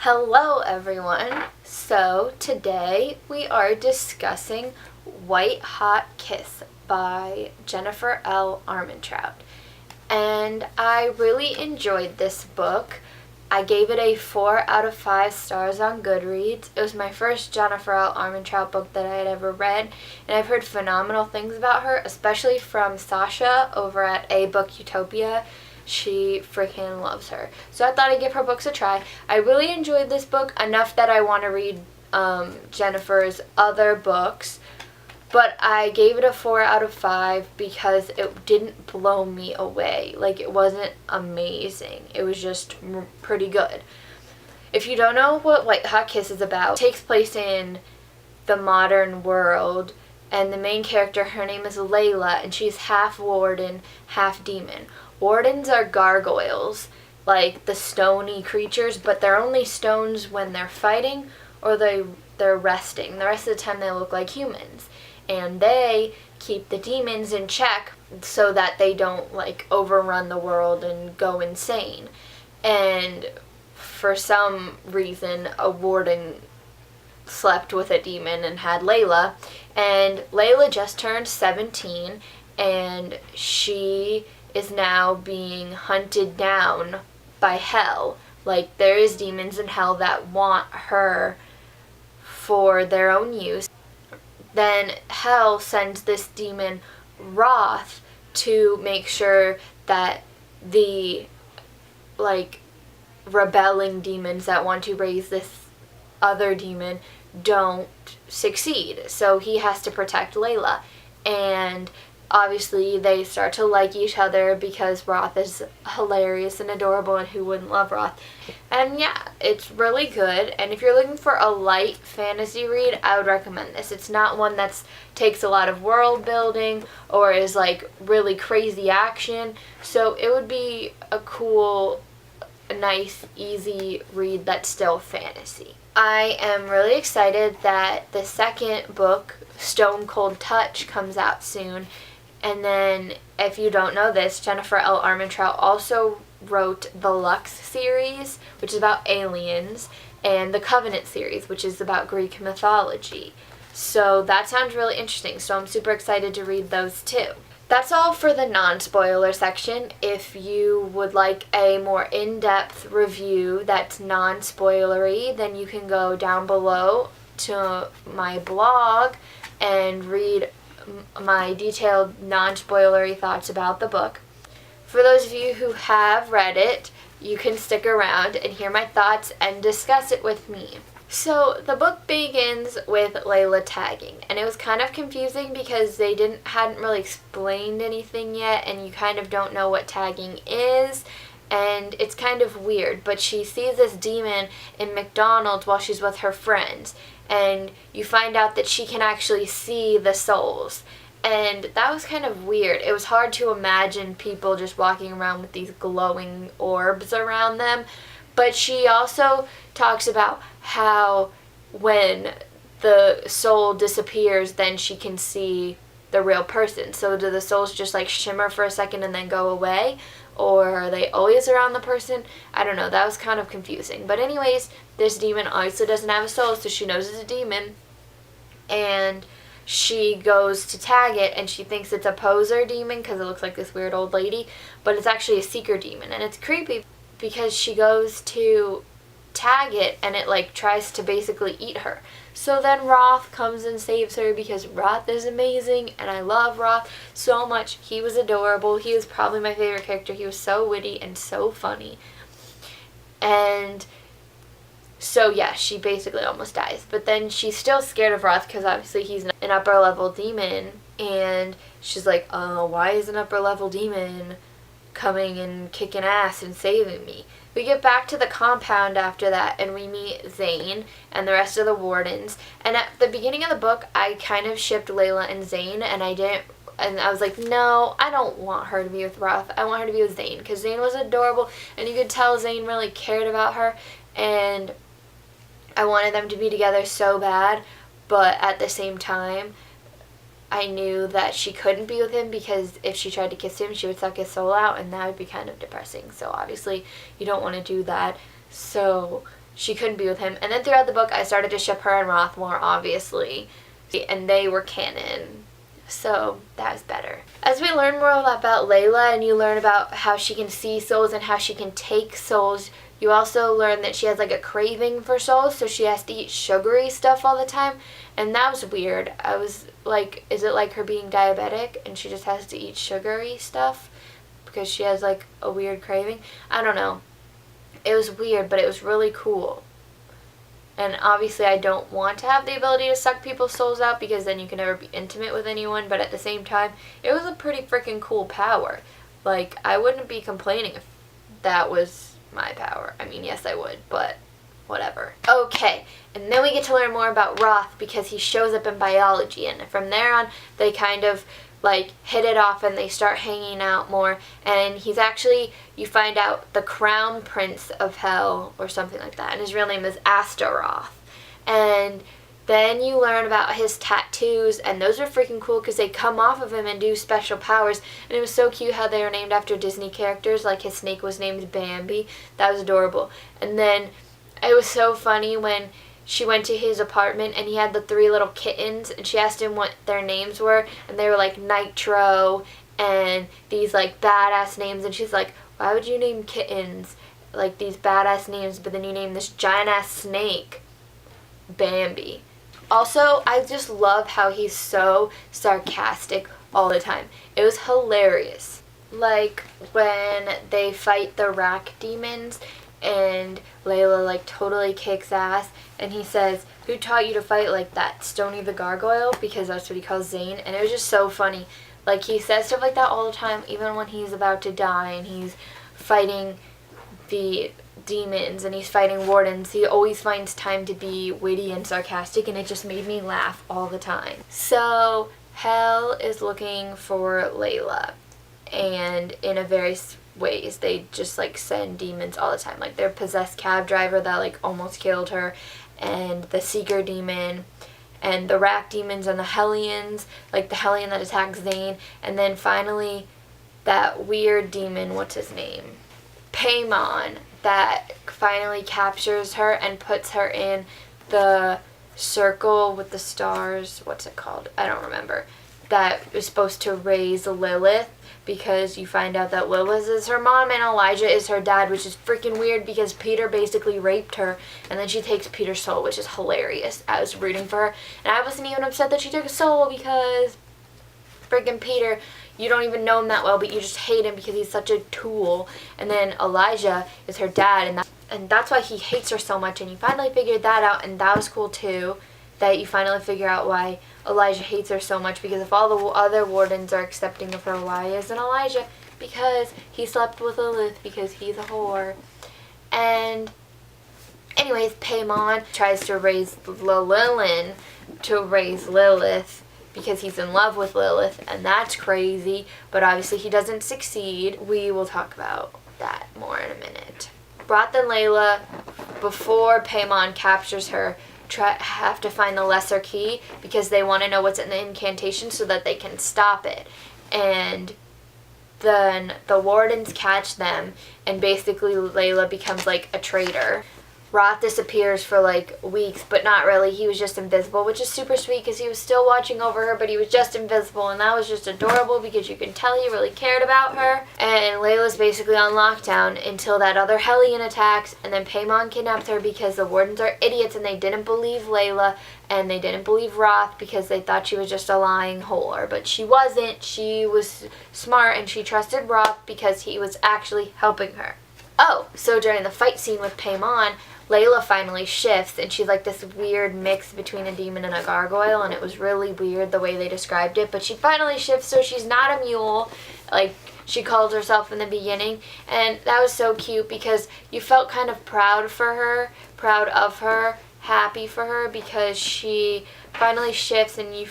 Hello everyone! So today we are discussing White Hot Kiss by Jennifer L. Armentrout. And I really enjoyed this book. I gave it a 4 out of 5 stars on Goodreads. It was my first Jennifer L. Armentrout book that I had ever read, and I've heard phenomenal things about her, especially from Sasha over at A Book Utopia. She freaking loves her. So I thought I'd give her books a try. I really enjoyed this book enough that I want to read Jennifer's other books, but I gave it a 4 out of 5 because it didn't blow me away. Like, it wasn't amazing. It was just pretty good. If you don't know what White Hot Kiss is about, it takes place in the modern world, and the main character, her name is Layla, and she's half warden, half demon. Wardens are gargoyles, like the stony creatures, but they're only stones when they're fighting or they're resting. The rest of the time they look like humans. And they keep the demons in check so that they don't overrun the world and go insane. And for some reason, a warden slept with a demon and had Layla. And Layla just turned 17, and she is now being hunted down by hell. Like, there is demons in hell that want her for their own use. Then hell sends this demon Wrath to make sure that the rebelling demons that want to raise this other demon don't succeed. So he has to protect Layla. And obviously they start to like each other because Wrath is hilarious and adorable, and who wouldn't love Wrath? And yeah, it's really good. And if you're looking for a light fantasy read, I would recommend this. It's not one that takes a lot of world building or is really crazy action. So it would be a cool, nice, easy read that's still fantasy. I am really excited that the second book, Stone Cold Touch, comes out soon. And then, if you don't know this, Jennifer L. Armentrout also wrote the Lux series, which is about aliens, and the Covenant series, which is about Greek mythology. So that sounds really interesting, so I'm super excited to read those too. That's all for the non-spoiler section. If you would like a more in-depth review that's non-spoilery, then you can go down below to my blog and read my detailed non-spoilery thoughts about the book. For those of you who have read it, you can stick around and hear my thoughts and discuss it with me. So the book begins with Layla tagging, and it was kind of confusing because they hadn't really explained anything yet, and you kind of don't know what tagging is, and it's kind of weird. But she sees this demon in McDonald's while she's with her friends, and you find out that she can actually see the souls. And that was kind of weird. It was hard to imagine people just walking around with these glowing orbs around them. But she also talks about how when the soul disappears, then she can see the real person. So do the souls just shimmer for a second and then go away? Or are they always around the person? I don't know. That was kind of confusing. But anyways, this demon also doesn't have a soul, so she knows it's a demon. And she goes to tag it, and she thinks it's a poser demon because it looks like this weird old lady. But it's actually a seeker demon. And it's creepy because she goes to tag it, and it tries to basically eat her. So then Wrath comes and saves her because Wrath is amazing, and I love Wrath so much. He was adorable. He was probably my favorite character. He was so witty and so funny. And so yeah, she basically almost dies. But then she's still scared of Wrath because obviously he's an upper level demon. And she's like, why is an upper level demon coming and kicking ass and saving me? We get back to the compound after that, and we meet Zane and the rest of the wardens. And at the beginning of the book, I kind of shipped Layla and Zane, and I was like, no, I don't want her to be with Wrath. I want her to be with Zane, because Zane was adorable, and you could tell Zane really cared about her, and I wanted them to be together so bad. But at the same time, I knew that she couldn't be with him because if she tried to kiss him, she would suck his soul out, and that would be kind of depressing. So obviously you don't want to do that. So she couldn't be with him. And then throughout the book, I started to ship her and Roth more, obviously. And they were canon. So that was better. As we learn more about Layla and you learn about how she can see souls and how she can take souls, you also learn that she has like a craving for souls, so she has to eat sugary stuff all the time. And that was weird. I was like, is it like her being diabetic and she just has to eat sugary stuff because she has like a weird craving? I don't know. It was weird, but it was really cool. And obviously I don't want to have the ability to suck people's souls out because then you can never be intimate with anyone, but at the same time, it was a pretty freaking cool power. Like, I wouldn't be complaining if that was my power. I mean, yes I would, but whatever. Okay, and then we get to learn more about Roth because he shows up in biology, and from there on, they kind of like hit it off and they start hanging out more, and he's actually, you find out, the crown prince of hell or something like that, and his real name is Astaroth. And then you learn about his tattoos, and those are freaking cool because they come off of him and do special powers, and it was so cute how they were named after Disney characters, like his snake was named Bambi. That was adorable. And then it was so funny when she went to his apartment and he had the 3 little kittens, and she asked him what their names were, and they were like Nitro and these like badass names, and she's like, why would you name kittens like these badass names, but then you name this giant ass snake Bambi? Also, I just love how he's so sarcastic all the time. It was hilarious. Like when they fight the rack demons and Layla like totally kicks ass, and he says, who taught you to fight like that? Stony the Gargoyle? Because that's what he calls Zane. And it was just so funny. Like, he says stuff like that all the time, even when he's about to die and he's fighting the demons and he's fighting wardens. He always finds time to be witty and sarcastic, and it just made me laugh all the time. So Hell is looking for Layla, and in a various ways they just like send demons all the time. Like their possessed cab driver that like almost killed her, and the seeker demon, and the rack demons, and the Hellions, like the Hellion that attacks Zane, and then finally that weird demon, what's his name? Paimon, that finally captures her and puts her in the circle with the stars. What's it called? I don't remember. That is supposed to raise Lilith, because you find out that Lilith is her mom and Elijah is her dad, which is freaking weird because Peter basically raped her, and then she takes Peter's soul, which is hilarious. I was rooting for her, and I wasn't even upset that she took a soul because freaking Peter, you don't even know him that well, but you just hate him because he's such a tool. And then Elijah is her dad, and that's why he hates her so much, and you finally figured that out, and that was cool too, that you finally figure out why Elijah hates her so much, because if all the other wardens are accepting of her, why isn't Elijah? Because he slept with Lilith because he's a whore. And anyways, Paimon tries to raise Lilin to raise Lilith because he's in love with Lilith, and that's crazy, but obviously he doesn't succeed. We will talk about that more in a minute. Roth and Layla, before Paimon captures her, have to find the lesser key because they want to know what's in the incantation so that they can stop it. And then the wardens catch them, and basically Layla becomes like a traitor. Roth disappears for like weeks, but not really. He was just invisible, which is super sweet because he was still watching over her, but he was just invisible, and that was just adorable because you can tell he really cared about her. And Layla's basically on lockdown until that other Hellion attacks, and then Paimon kidnaps her because the wardens are idiots and they didn't believe Layla, and they didn't believe Roth because they thought she was just a lying whore, but she wasn't. She was smart, and she trusted Roth because he was actually helping her. Oh, so during the fight scene with Paimon, Layla finally shifts, and she's like this weird mix between a demon and a gargoyle, and it was really weird the way they described it, but she finally shifts, so she's not a mule, like she called herself in the beginning, and that was so cute because you felt kind of proud of her, happy for her, because she finally shifts, and you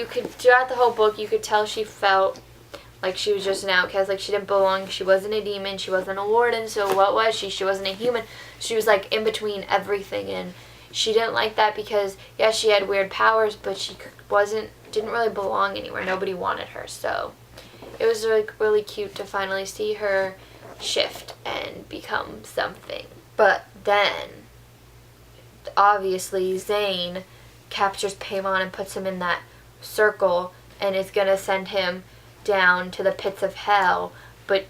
could, throughout the whole book, you could tell she felt like she was just an outcast, like she didn't belong. She wasn't a demon, she wasn't a warden, so what was she? She wasn't a human. She was like in between everything, and she didn't like that because, yeah, she had weird powers, but she didn't really belong anywhere. Nobody wanted her, so it was like really cute to finally see her shift and become something. But then, obviously, Zayn captures Paimon and puts him in that circle and is going to send him down to the pits of hell. But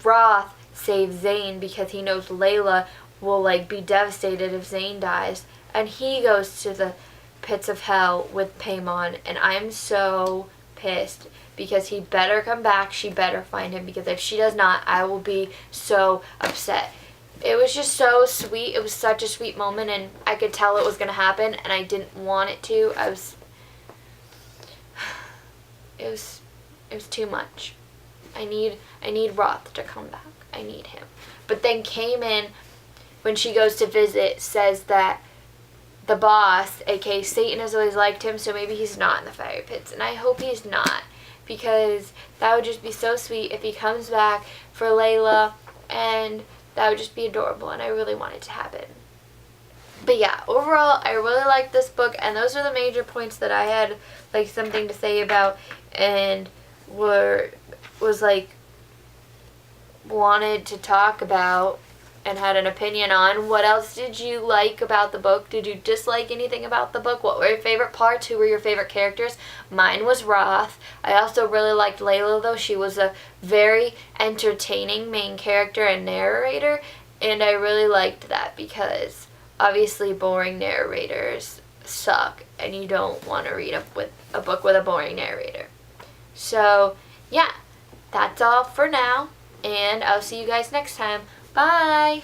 Roth saves Zayn because he knows Layla will, like, be devastated if Zayn dies. And he goes to the pits of hell with Paimon. And I'm so pissed because he better come back. She better find him, because if she does not, I will be so upset. It was just so sweet. It was such a sweet moment, and I could tell it was going to happen, and I didn't want it to. It was too much. I need Roth to come back. I need him. But then Cayman, when she goes to visit, says that the boss, aka Satan, has always liked him, so maybe he's not in the fire pits. And I hope he's not, because that would just be so sweet if he comes back for Layla, and that would just be adorable, and I really want it to happen. But yeah, overall, I really liked this book, and those are the major points that I had, like, something to say about, and was like, wanted to talk about and had an opinion on. What else did you like about the book? Did you dislike anything about the book? What were your favorite parts? Who were your favorite characters? Mine was Roth. I also really liked Layla, though. She was a very entertaining main character and narrator, and I really liked that because obviously boring narrators suck, and you don't want to read a book with a boring narrator. So, yeah, that's all for now, and I'll see you guys next time. Bye!